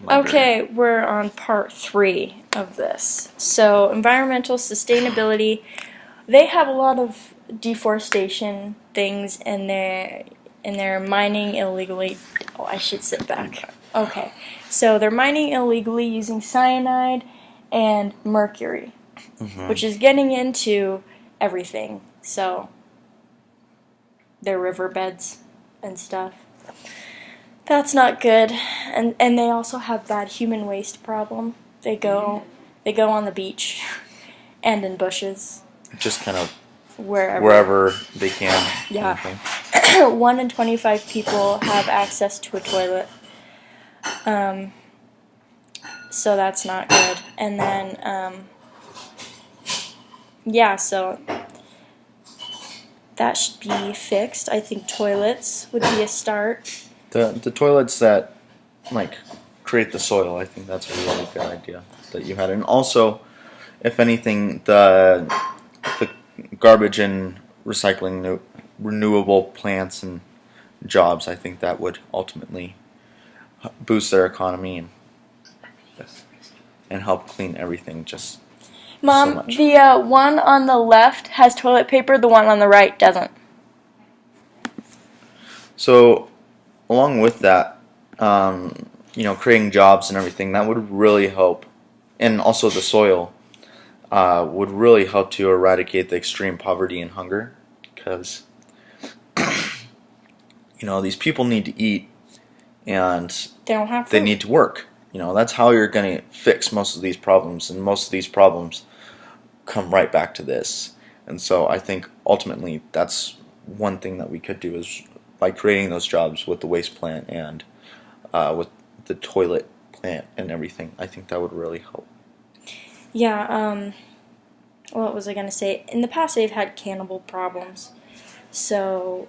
Okay, we're on part 3 of this. So, environmental sustainability. They have a lot of deforestation things, and they're mining illegally. Oh, I should sit back. Okay, so they're mining illegally using cyanide and mercury, which is getting into everything. So, their riverbeds and stuff. That's not good, and they also have bad human waste problem. They go on the beach, and in bushes, Just kind of wherever they can. Yeah. Kind of thing. 1 in 25 people have access to a toilet, so that's not good. And then, yeah, so that should be fixed. I think toilets would be a start. The toilets that create the soil, I think that's a really good idea that you had. And also, if anything, the garbage and recycling renewable plants and jobs, I think that would ultimately boost their economy and help clean everything just Mom, so much. the one on the left has toilet paper, the one on the right doesn't. So, along with that, creating jobs and everything, that would really help. And also the soil would really help to eradicate the extreme poverty and hunger. Because, these people need to eat and They don't have food. they need to work. That's how you're going to fix most of these problems. And most of these problems come right back to this. And so I think ultimately that's one thing that we could do is by creating those jobs with the waste plant and with the toilet plant and everything. I think that would really help. Yeah, what was I going to say? In the past, they've had cannibal problems. So,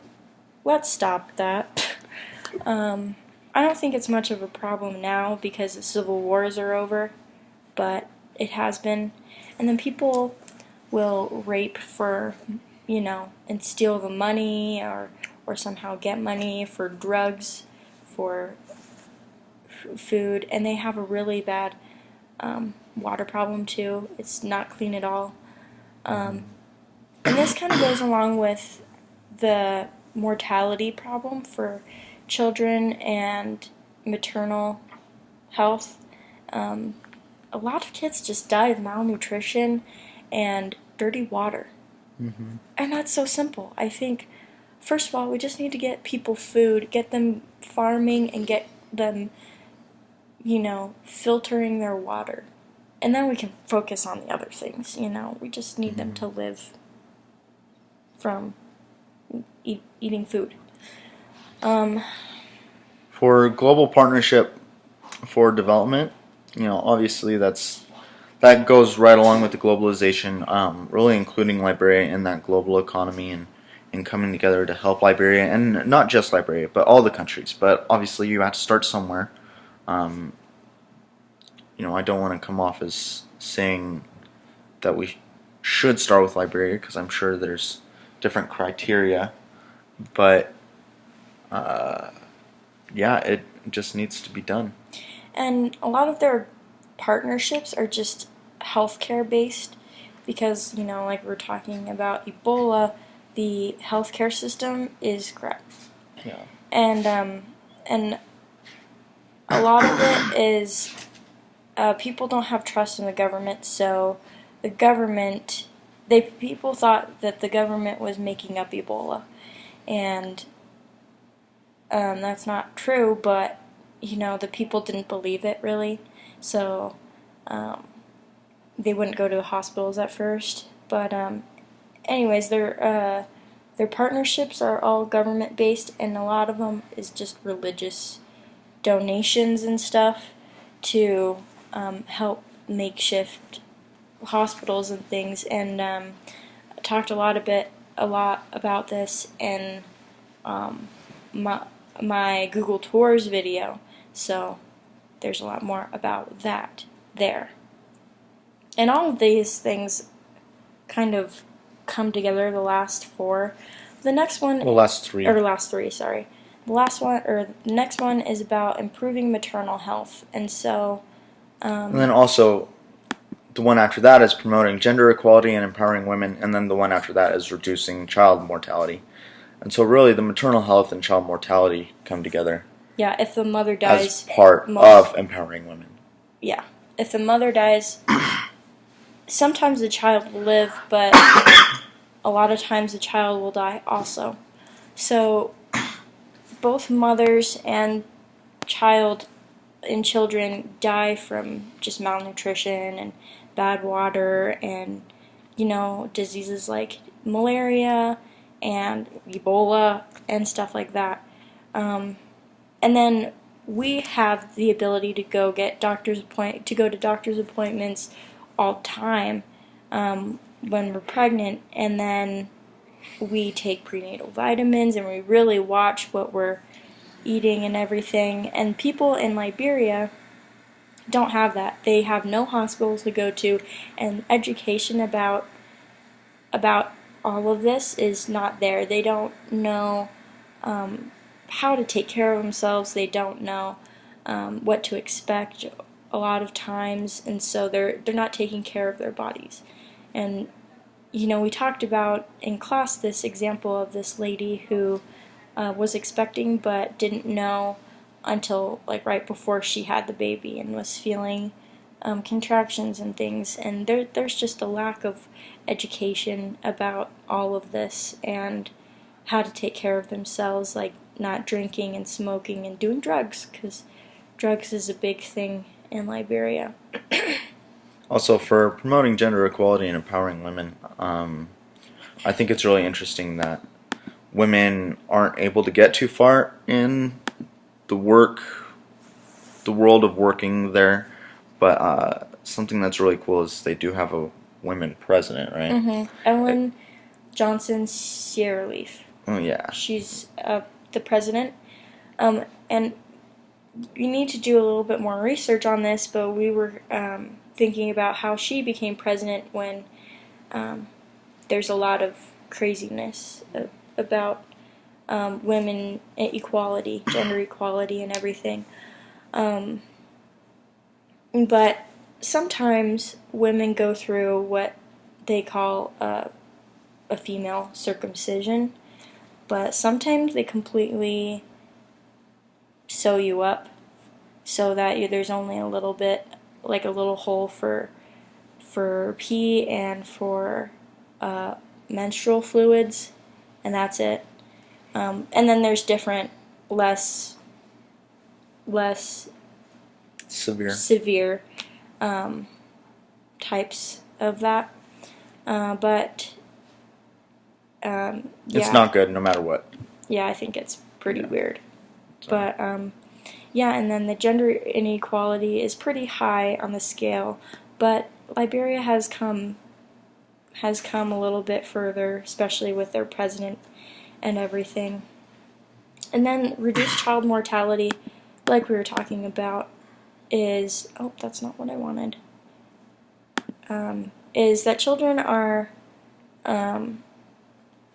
let's stop that. I don't think it's much of a problem now because the civil wars are over, but it has been. And then people will rape for, and steal the money or somehow get money for drugs, for food, and they have a really bad water problem too. It's not clean at all. And this kind of goes along with the mortality problem for children and maternal health. A lot of kids just die of malnutrition and dirty water. Mm-hmm. And that's so simple. I think, first of all, we just need to get people food, get them farming, and get them, filtering their water. And then we can focus on the other things, We just need them to live from eating food. For Global Partnership for Development, obviously that goes right along with the globalization, really including Liberia in that global economy and coming together to help Liberia, and not just Liberia, but all the countries. But obviously you have to start somewhere. I don't want to come off as saying that we should start with Liberia, because I'm sure there's different criteria. But, it just needs to be done. And a lot of their partnerships are just healthcare based because, like we're talking about Ebola, the healthcare system is crap. Yeah. And a lot of it is people don't have trust in the government, so the government, people thought that the government was making up Ebola, and that's not true, but the people didn't believe it really, so they wouldn't go to the hospitals at first. But anyways, their partnerships are all government based, and a lot of them is just religious donations and stuff to help makeshift hospitals and things. And I talked a lot about this in my Google Tours video, so there's a lot more about that there. And all of these things kind of come together, the last 4. The next one... Well, last 3. Or last 3, sorry. The next one is about improving maternal health, and so. And then also, the one after that is promoting gender equality and empowering women, and then the one after that is reducing child mortality. And so, really, the maternal health and child mortality come together. Yeah, if the mother dies, as part of empowering women. Yeah, if the mother dies, sometimes the child will live, but a lot of times the child will die also. So both mothers and children die from just malnutrition and bad water and, diseases like malaria and Ebola and stuff like that. And then we have the ability to go to doctor's appointments all the time when we're pregnant, and then we take prenatal vitamins and we really watch what we're eating and everything. And people in Liberia don't have that. They have no hospitals to go to, and education about all of this is not there. They don't know how to take care of themselves. They don't know what to expect a lot of times, and so they're not taking care of their bodies. And we talked about in class this example of this lady who was expecting but didn't know until right before she had the baby and was feeling contractions and things. And there's just a lack of education about all of this and how to take care of themselves, like not drinking and smoking and doing drugs, because drugs is a big thing in Liberia. Also, for promoting gender equality and empowering women, I think it's really interesting that women aren't able to get too far in the world of working there, but something that's really cool is they do have a women president, right? Mm-hmm. Ellen Johnson Sirleaf. Oh yeah. She's the president, and you need to do a little bit more research on this, but we were thinking about how she became president when there's a lot of craziness about women equality, gender equality, and everything. But sometimes women go through what they call a female circumcision, but sometimes they completely sew you up so that there's only a little bit, like a little hole for pee and for menstrual fluids, and that's it. And then there's different, less severe types of that. But yeah. It's not good no matter what. Yeah, I think it's pretty weird. But yeah, and then the gender inequality is pretty high on the scale, but Liberia has come a little bit further, especially with their president and everything. And then reduced child mortality, like we were talking about, is that's not what I wanted. Is that children are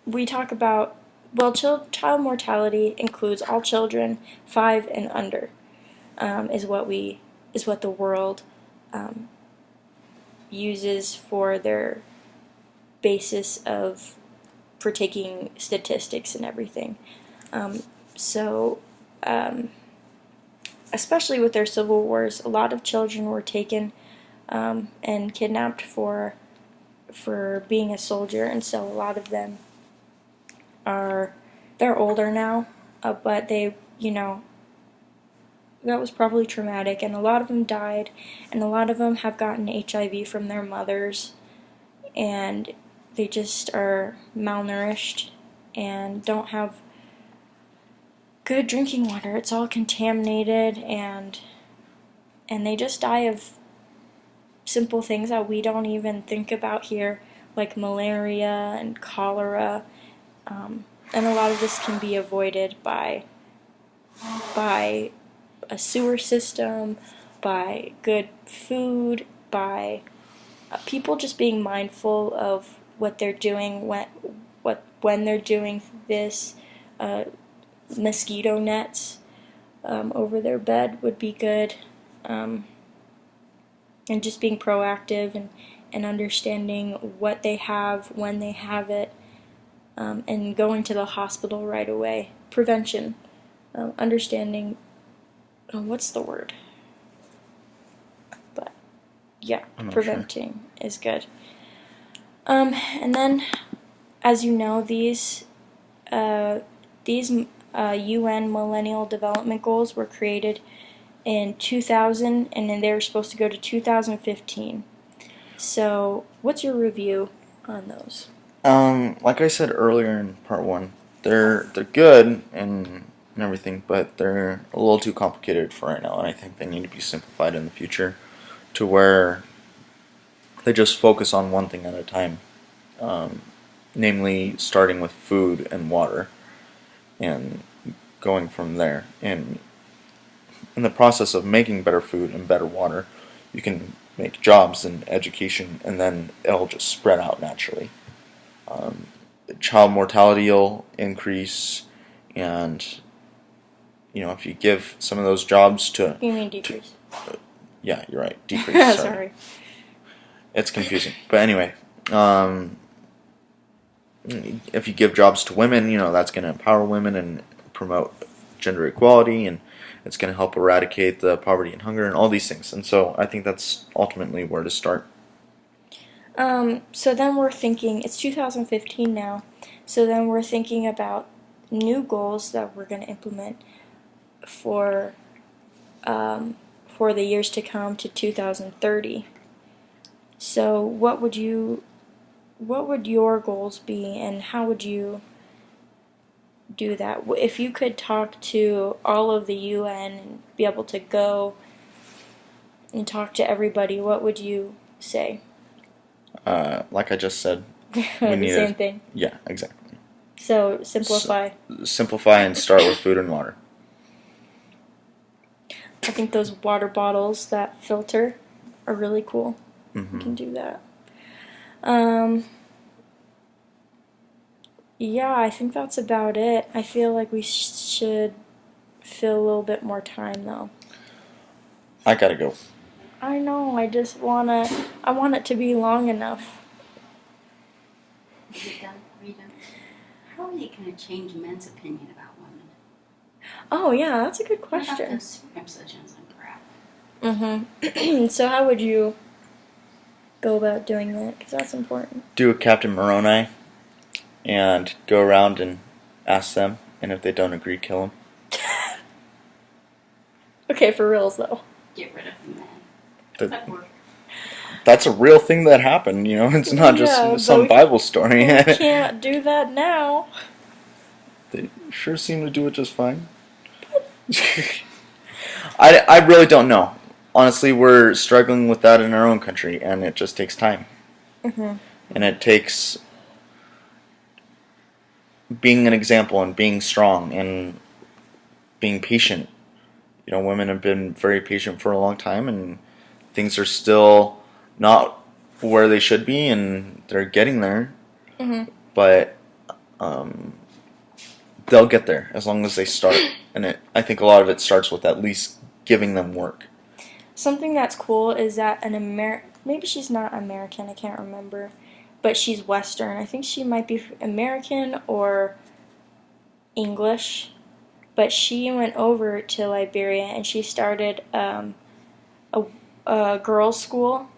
we talk about, well, child mortality includes all children 5 and under, is what the world uses for their basis for taking statistics and everything. Especially with their civil wars, a lot of children were taken and kidnapped for being a soldier, and so a lot of them they're older now, but they, that was probably traumatic, and a lot of them died, and a lot of them have gotten HIV from their mothers, and they just are malnourished and don't have good drinking water. It's all contaminated, and they just die of simple things that we don't even think about here, like malaria and cholera. And a lot of this can be avoided by a sewer system, by good food, by people just being mindful of what they're doing when they're doing this. mosquito nets over their bed would be good. And just being proactive and understanding what they have, when they have it, and going to the hospital right away. Prevention. Understanding, what's the word? But yeah, I'm not preventing is good. And then, as you know, these UN Millennial Development Goals were created in 2000, and then they were supposed to go to 2015. So, what's your review on those? Like I said earlier in part one, they're good and everything, but they're a little too complicated for right now, and I think they need to be simplified in the future to where they just focus on one thing at a time, namely starting with food and water and going from there. And in the process of making better food and better water, you can make jobs and education, and then it'll just spread out naturally. Child mortality will increase, and if you give some of those jobs to, You mean decrease? yeah, you're right, decrease. Sorry. It's confusing, but anyway, if you give jobs to women, that's going to empower women and promote gender equality, and it's going to help eradicate the poverty and hunger and all these things. And so I think that's ultimately where to start. So then we're thinking, it's 2015 now, so then we're thinking about new goals that we're going to implement for the years to come to 2030. So what would your goals be, and how would you do that? If you could talk to all of the UN and be able to go and talk to everybody, what would you say? Like I just said, The same thing. Yeah, exactly. So simplify. Simplify and start with food and water. I think those water bottles that filter are really cool. Mm-hmm. You can do that. Yeah, I think that's about it. I feel like we should fill a little bit more time though. I gotta go. I know, I want it to be long enough. Are you done? How are you going to change men's opinion about women? Oh yeah, that's a good What about question. the circumcisions and crap? Mm-hmm. So how would you go about doing that? Because that's important. Do a Captain Moroni and go around and ask them, and if they don't agree, kill them. Okay, for reals though. Get rid of the men. The- That work. That's a real thing that happened, It's not just Yeah, some but Bible story. We can't do that now. They sure seem to do it just fine. I really don't know. Honestly, we're struggling with that in our own country, and it just takes time. Mm-hmm. And it takes being an example and being strong and being patient. Women have been very patient for a long time, and things are still not where they should be, and they're getting there. Mm-hmm. But they'll get there as long as they start. And I think a lot of it starts with at least giving them work. Something that's cool is that maybe she's not American, I can't remember, but she's Western. I think she might be American or English, but she went over to Liberia and she started a girls' school,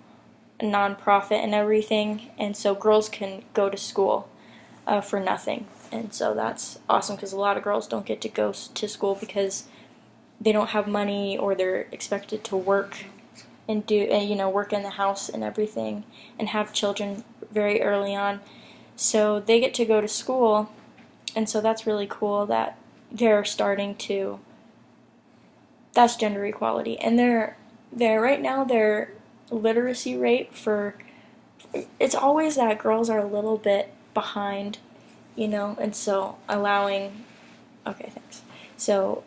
a non-profit and everything, and so girls can go to school for nothing. And so that's awesome because a lot of girls don't get to go to school because they don't have money or they're expected to work and work in the house and everything and have children very early on. So they get to go to school, and so that's really cool that they're starting to. That's gender equality, and they're right now their literacy rate it's always that girls are a little bit behind, and so okay, thanks. So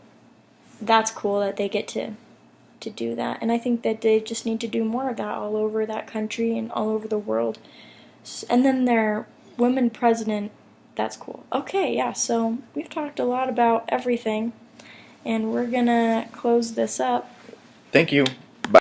that's cool that they get to do that, and I think that they just need to do more of that all over that country and all over the world. And then their women president That's cool. Okay, yeah, so we've talked a lot about everything, and we're gonna close this up. Thank you.